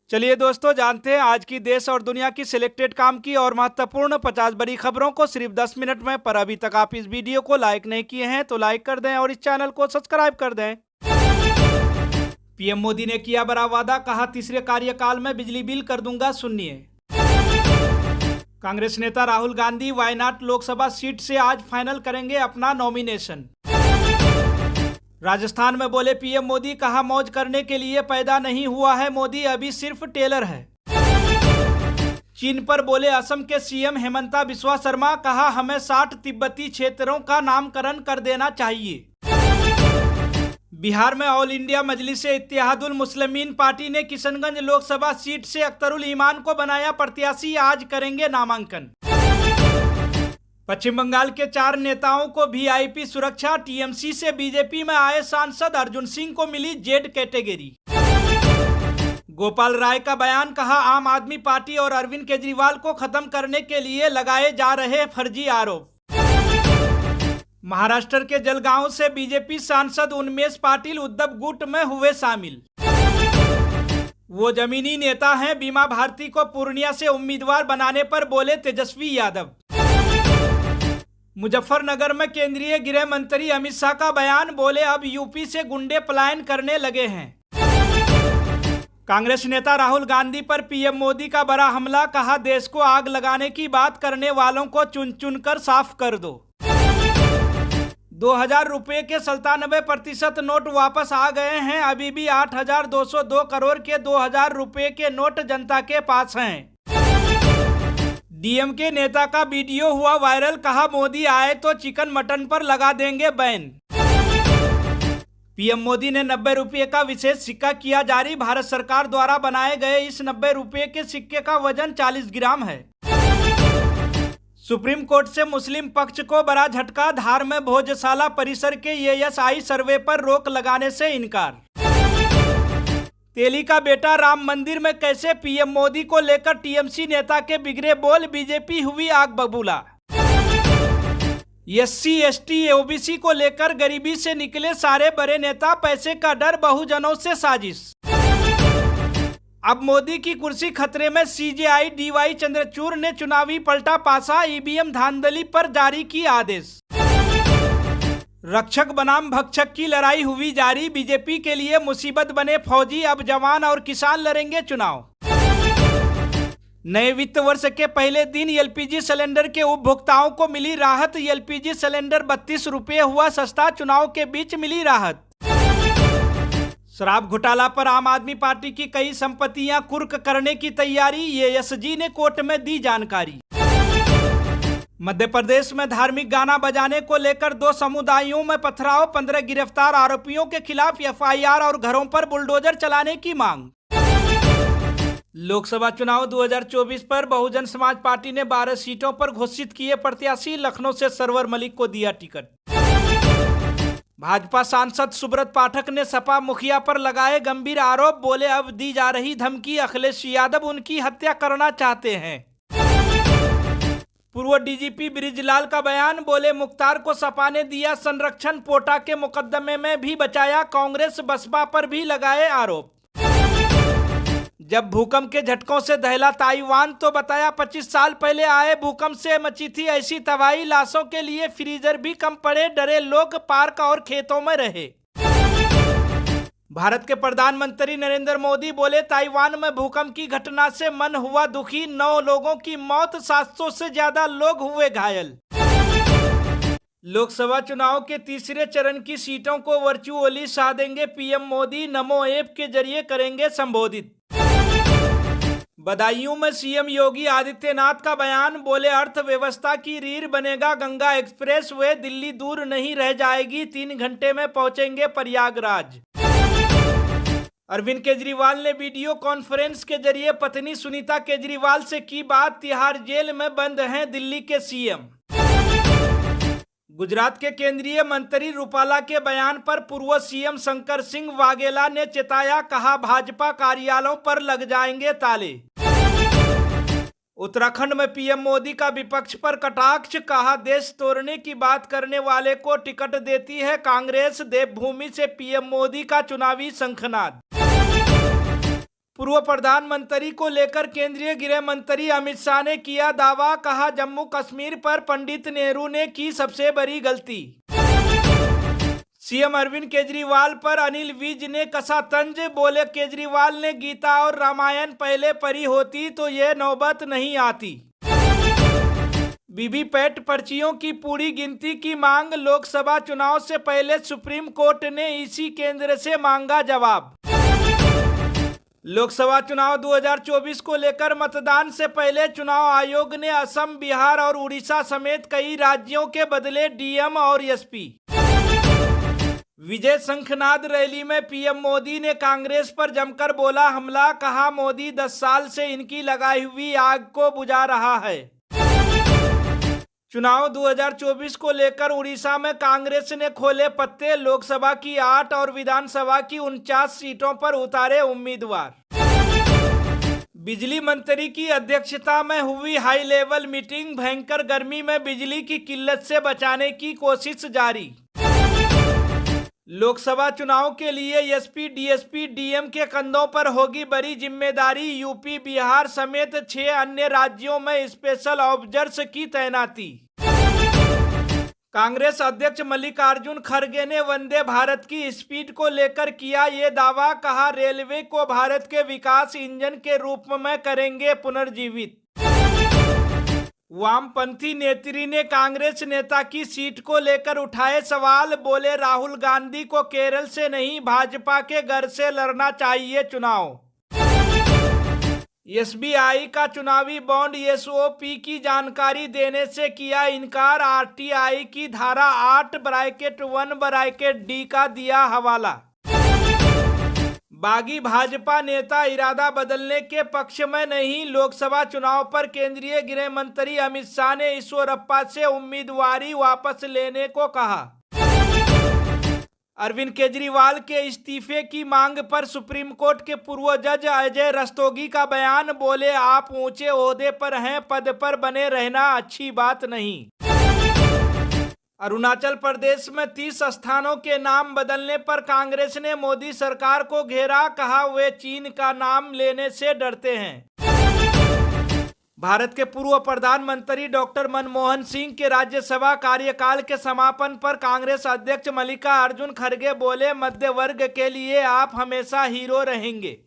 चलिए दोस्तों, जानते हैं आज की देश और दुनिया की सिलेक्टेड काम की और महत्वपूर्ण 50 बड़ी खबरों को सिर्फ 10 मिनट में। पर अभी तक आप इस वीडियो को लाइक नहीं किए हैं तो लाइक कर दें और इस चैनल को सब्सक्राइब कर दें। पीएम मोदी ने किया बड़ा वादा, कहा तीसरे कार्यकाल में बिजली बिल कर दूंगा शून्य। कांग्रेस नेता राहुल गांधी वायनाड लोकसभा सीट से आज फाइनल करेंगे अपना नॉमिनेशन। राजस्थान में बोले पीएम मोदी, कहा मौज करने के लिए पैदा नहीं हुआ है मोदी, अभी सिर्फ टेलर है। चीन पर बोले असम के सीएम हेमंता बिस्वा शर्मा, कहा हमें 60 तिब्बती क्षेत्रों का नामकरण कर देना चाहिए। बिहार में all India मजलिस-ए Ittehadul Muslimeen party ने किशनगंज लोकसभा सीट से अख्तरुल ईमान को बनाया प्रत्याशी, आज करेंगे नामांकन। पश्चिम बंगाल के 4 नेताओं को वीआईपी सुरक्षा, टीएमसी से बीजेपी में आए सांसद अर्जुन सिंह को मिली जेड कैटेगरी। गोपाल राय का बयान, कहा आम आदमी पार्टी और अरविंद केजरीवाल को खत्म करने के लिए लगाए जा रहे फर्जी आरोप। महाराष्ट्र के जलगांव से बीजेपी सांसद उन्मेष पाटिल उद्धव गुट में हुए शामिल। वो जमीनी नेता हैं, बीमा भारती को पूर्णिया से उम्मीदवार बनाने पर बोले तेजस्वी यादव। मुजफ्फरनगर में केंद्रीय गृह मंत्री अमित शाह का बयान, बोले अब यूपी से गुंडे पलायन करने लगे हैं। कांग्रेस नेता राहुल गांधी पर पीएम मोदी का बड़ा हमला, कहा देश को आग लगाने की बात करने वालों को चुन चुन कर साफ कर दो। 2000 रुपए के 97% नोट वापस आ गए हैं, अभी भी 8202 करोड़ के 2000 रुपए के नोट जनता के पास हैं। डीएमके नेता का वीडियो हुआ वायरल, कहा मोदी आए तो चिकन मटन पर लगा देंगे बैन। पीएम मोदी ने 90 रुपये का विशेष सिक्का किया जारी, भारत सरकार द्वारा बनाए गए इस 90 रुपये के सिक्के का वजन 40 ग्राम है। सुप्रीम कोर्ट से मुस्लिम पक्ष को बड़ा झटका, धार में भोजशाला परिसर के एएसआई सर्वे पर रोक लगाने से इनकार। तेली का बेटा राम मंदिर में कैसे, पीएम मोदी को लेकर टीएमसी नेता के बिगड़े बोल, बीजेपी हुई आग बबूला। एससी एसटी ओबीसी को लेकर गरीबी से निकले सारे बड़े नेता, पैसे का डर बहुजनों से साजिश। अब मोदी की कुर्सी खतरे में, सीजेआई डीवाई चंद्रचूड़ ने चुनावी पलटा पासा, ईवीएम धांधली पर जारी की आदेश। रक्षक बनाम भक्षक की लड़ाई हुई जारी, बीजेपी के लिए मुसीबत बने फौजी, अब जवान और किसान लड़ेंगे चुनाव। नए वित्त वर्ष के पहले दिन एलपीजी सिलेंडर के उपभोक्ताओं को मिली राहत, एलपीजी सिलेंडर 32 रुपये हुआ सस्ता, चुनाव के बीच मिली राहत। शराब घोटाला पर आम आदमी पार्टी की कई संपत्तियां कुर्क करने की तैयारी, एएसजी ने कोर्ट में दी जानकारी। मध्य प्रदेश में धार्मिक गाना बजाने को लेकर 2 समुदायों में पथराव, 15 गिरफ्तार आरोपियों के खिलाफ एफआईआर और घरों पर बुलडोजर चलाने की मांग। लोकसभा चुनाव 2024 पर बहुजन समाज पार्टी ने 12 सीटों पर घोषित किए प्रत्याशी, लखनऊ से सरवर मलिक को दिया टिकट। भाजपा सांसद सुब्रत पाठक ने सपा मुखिया पर लगाए गंभीर आरोप, बोले अब दी जा रही धमकी, अखिलेश यादव उनकी हत्या करना चाहते हैं। पूर्व डीजीपी बृजलाल का बयान, बोले मुख्तार को सपा ने दिया संरक्षण, पोटा के मुकदमे में भी बचाया, कांग्रेस बसपा पर भी लगाए आरोप। जब भूकंप के झटकों से दहला ताइवान तो बताया 25 साल पहले आए भूकंप से मची थी ऐसी तबाही, लाशों के लिए फ्रीजर भी कम पड़े, डरे लोग पार्क और खेतों में रहे। भारत के प्रधानमंत्री नरेंद्र मोदी बोले ताइवान में भूकंप की घटना से मन हुआ दुखी, 9 लोगों की मौत, 700 से ज्यादा लोग हुए घायल। लोकसभा चुनाव के तीसरे चरण की सीटों को वर्चुअली साधेंगे पीएम मोदी, नमो ऐप के जरिए करेंगे संबोधित। बदायूं में सीएम योगी आदित्यनाथ का बयान, बोले अर्थव्यवस्था की रीढ़ बनेगा गंगा एक्सप्रेस वे, दिल्ली दूर नहीं रह जाएगी, 3 घंटे में पहुंचेंगे प्रयागराज। अरविंद केजरीवाल ने वीडियो कॉन्फ्रेंस के जरिए पत्नी सुनीता केजरीवाल से की बात, तिहाड़ जेल में बंद हैं दिल्ली के सीएम। गुजरात के केंद्रीय मंत्री रूपाला के बयान पर पूर्व सीएम शंकर सिंह वाघेला ने चेताया, कहा भाजपा कार्यालयों पर लग जाएंगे ताले। उत्तराखंड में पीएम मोदी का विपक्ष पर कटाक्ष, कहा देश तोड़ने की बात करने वाले को टिकट देती है कांग्रेस, देवभूमि से पीएम मोदी का चुनावी शंखनाद। पूर्व प्रधानमंत्री को लेकर केंद्रीय गृह मंत्री अमित शाह ने किया दावा, कहा जम्मू कश्मीर पर पंडित नेहरू ने की सबसे बड़ी गलती। सीएम अरविंद केजरीवाल पर अनिल विज ने कसा तंज, बोले केजरीवाल ने गीता और रामायण पहले पढ़ी होती तो ये नौबत नहीं आती। वीवीपैट पर्चियों की पूरी गिनती की मांग, लोकसभा चुनाव से पहले सुप्रीम कोर्ट ने इसी केंद्र से मांगा जवाब। लोकसभा चुनाव 2024 को लेकर मतदान से पहले चुनाव आयोग ने असम, बिहार और उड़ीसा समेत कई राज्यों के बदले डीएम और एसपी। विजय शंखनाद रैली में पीएम मोदी ने कांग्रेस पर जमकर बोला हमला, कहा मोदी 10 साल से इनकी लगाई हुई आग को बुझा रहा है। चुनाव 2024 को लेकर उड़ीसा में कांग्रेस ने खोले पत्ते, लोकसभा की 8 और विधानसभा की 49 सीटों पर उतारे उम्मीदवार। बिजली मंत्री की अध्यक्षता में हुई हाई लेवल मीटिंग, भयंकर गर्मी में बिजली की किल्लत से बचाने की कोशिश जारी। लोकसभा चुनाव के लिए एसपी, डीएसपी, डीएम के कंधों पर होगी बड़ी जिम्मेदारी, यूपी, बिहार समेत 6 अन्य राज्यों में स्पेशल ऑब्जर्व्स की तैनाती। कांग्रेस अध्यक्ष मल्लिकार्जुन खड़गे ने वंदे भारत की स्पीड को लेकर किया ये दावा, कहा रेलवे को भारत के विकास इंजन के रूप में करेंगे पुनर्जीवित। वामपंथी नेत्री ने कांग्रेस नेता की सीट को लेकर उठाए सवाल, बोले राहुल गांधी को केरल से नहीं भाजपा के घर से लड़ना चाहिए चुनाव। एसबीआई का चुनावी बॉन्ड एसओपी की जानकारी देने से किया इनकार, आरटीआई की धारा 8(1)(d का दिया हवाला। बागी भाजपा नेता इरादा बदलने के पक्ष में नहीं, लोकसभा चुनाव पर केंद्रीय गृह मंत्री अमित शाह ने ईश्वरप्पा से उम्मीदवारी वापस लेने को कहा। अरविंद केजरीवाल के इस्तीफे की मांग पर सुप्रीम कोर्ट के पूर्व जज अजय रस्तोगी का बयान, बोले आप ऊंचे ओहदे पर हैं, पद पर बने रहना अच्छी बात नहीं। अरुणाचल प्रदेश में 30 स्थानों के नाम बदलने पर कांग्रेस ने मोदी सरकार को घेरा, कहा वे चीन का नाम लेने से डरते हैं। भारत के पूर्व प्रधानमंत्री डॉक्टर मनमोहन सिंह के राज्यसभा कार्यकाल के समापन पर कांग्रेस अध्यक्ष मल्लिकार्जुन खड़गे बोले मध्य वर्ग के लिए आप हमेशा हीरो रहेंगे।